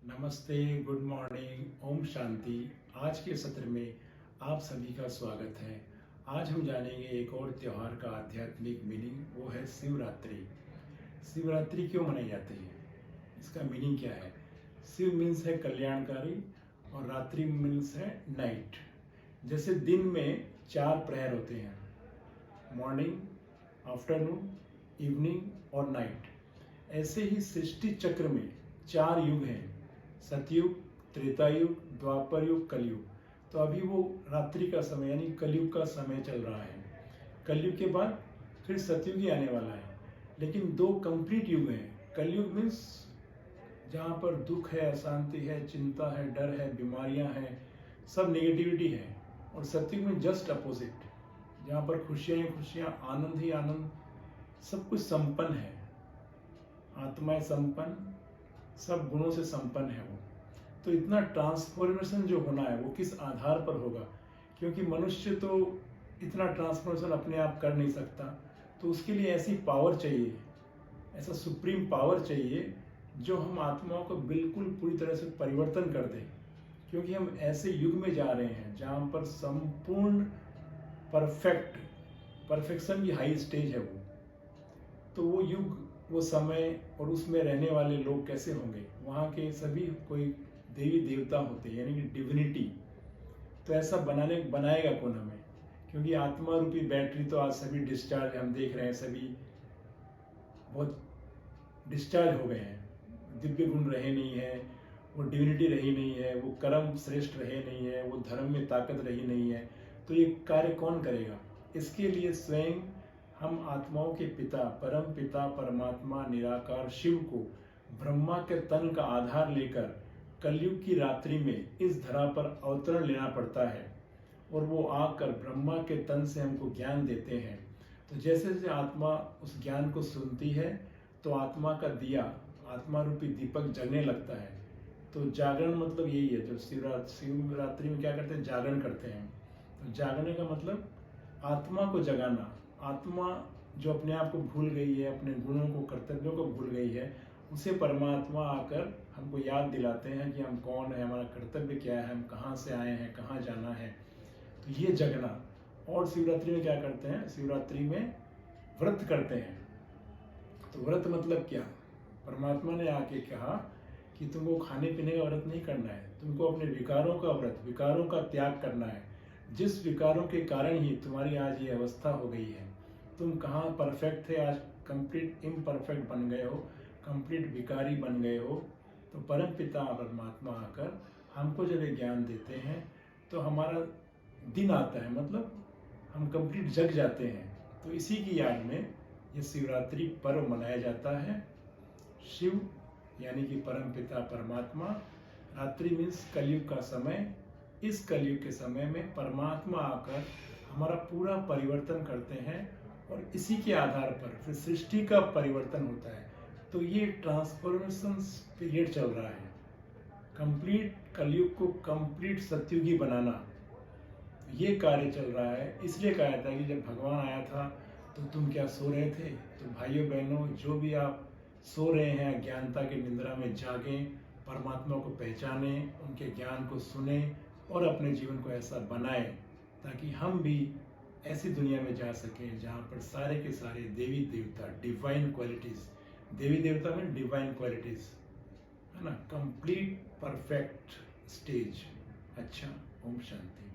नमस्ते, good morning, Om Shanti. आज के सत्र में आप सभी का स्वागत है। आज हम जानेंगे एक और त्यौहार का आध्यात्मिक मीनिंग, वो है शिवरात्रि। शिवरात्रि क्यों मनाई जाती है, इसका मीनिंग क्या है? शिव मीन्स है कल्याणकारी और रात्रि मीन्स है नाइट। जैसे दिन में 4 प्रहर होते हैं, मॉर्निंग, आफ्टरनून, इवनिंग और नाइट। ऐसे ही सृष्टि चक्र में 4 युग हैं, सतयुग, त्रेता युग, द्वापर युग, कलयुग। तो अभी वो रात्रि का समय यानी कलयुग का समय चल रहा है। कलयुग के बाद फिर सतयुग ही आने वाला है। लेकिन 2 कंप्लीट युग हैं। कलयुग मीन्स जहाँ पर दुख है, अशांति है, चिंता है, डर है, बीमारियां हैं, सब नेगेटिविटी है। और सतयुग में जस्ट अपोजिट, जहाँ पर खुशियाँ ही खुशियाँ, आनंद ही आनंद, सब कुछ संपन्न है, आत्माएं संपन्न, सब गुणों से संपन्न है वो। तो इतना ट्रांसफॉर्मेशन जो होना है वो किस आधार पर होगा? क्योंकि मनुष्य तो इतना ट्रांसफॉर्मेशन अपने आप कर नहीं सकता, तो उसके लिए ऐसी पावर चाहिए, ऐसा सुप्रीम पावर चाहिए जो हम आत्माओं को बिल्कुल पूरी तरह से परिवर्तन कर दे। क्योंकि हम ऐसे युग में जा रहे हैं जहाँ पर संपूर्ण परफेक्शन की हाई स्टेज है वो। तो वो युग, वो समय और उसमें रहने वाले लोग कैसे होंगे? वहाँ के सभी कोई देवी देवता होते हैं, यानी कि डिविनिटी। तो ऐसा बनाएगा कौन हमें? क्योंकि आत्मा रूपी बैटरी तो आज सभी डिस्चार्ज, हम देख रहे हैं सभी बहुत डिस्चार्ज हो गए हैं। दिव्य गुण रहे नहीं है, वो डिविनिटी रही नहीं है, वो कर्म श्रेष्ठ रहे नहीं है, वो धर्म में ताकत रही नहीं है। तो ये कार्य कौन करेगा? इसके लिए स्वयं हम आत्माओं के पिता, परम पिता परमात्मा निराकार शिव को ब्रह्मा के तन का आधार लेकर कलयुग की रात्रि में इस धरा पर अवतरण लेना पड़ता है। और वो आकर ब्रह्मा के तन से हमको ज्ञान देते हैं। तो जैसे जैसे आत्मा उस ज्ञान को सुनती है तो आत्मा का दिया, आत्मा रूपी दीपक जगने लगता है। तो जागरण मतलब यही है। जो शिवरात्रि में क्या करते हैं? जागरण करते हैं। तो जागने का मतलब आत्मा को जगाना। आत्मा जो अपने आप को भूल गई है, अपने गुणों को, कर्तव्यों को भूल गई है, उसे परमात्मा आकर हमको याद दिलाते हैं कि हम कौन है, हमारा कर्तव्य क्या है, हम कहाँ से आए हैं, कहाँ जाना है। तो ये जगना। और शिवरात्रि में क्या करते हैं? शिवरात्रि में व्रत करते हैं। तो व्रत मतलब क्या? परमात्मा ने आके कहा कि तुमको खाने पीने का व्रत नहीं करना है, तुमको अपने विकारों का व्रत, विकारों का त्याग करना है। जिस विकारों के कारण ही तुम्हारी आज ये अवस्था हो गई है। तुम कहाँ परफेक्ट थे, आज कंप्लीट इम्परफेक्ट बन गए हो, कंप्लीट विकारी बन गए हो। तो परम पिता परमात्मा आकर हमको जब ये ज्ञान देते हैं तो हमारा दिन आता है, मतलब हम कंप्लीट जग जाते हैं। तो इसी की याद में ये शिवरात्रि पर्व मनाया जाता है। शिव यानी कि परम पिता परमात्मा, रात्रि मीन्स कलयुग का समय। इस कलयुग के समय में परमात्मा आकर हमारा पूरा परिवर्तन करते हैं और इसी के आधार पर फिर सृष्टि का परिवर्तन होता है। तो ये ट्रांसफॉर्मेशन पीरियड चल रहा है, कंप्लीट कलयुग को कंप्लीट सत्युगी बनाना, ये कार्य चल रहा है। इसलिए कहा था कि जब भगवान आया था तो तुम क्या सो रहे थे? तो भाइयों बहनों, जो भी आप सो रहे हैं अज्ञानता की निद्रा में, जागें, परमात्मा को पहचानें, उनके ज्ञान को सुने और अपने जीवन को ऐसा बनाएं ताकि हम भी ऐसी दुनिया में जा सकें जहाँ पर सारे के सारे देवी देवता, डिवाइन क्वालिटीज, देवी देवता में डिवाइन क्वालिटीज है ना, कंप्लीट परफेक्ट स्टेज। अच्छा, ओम शांति।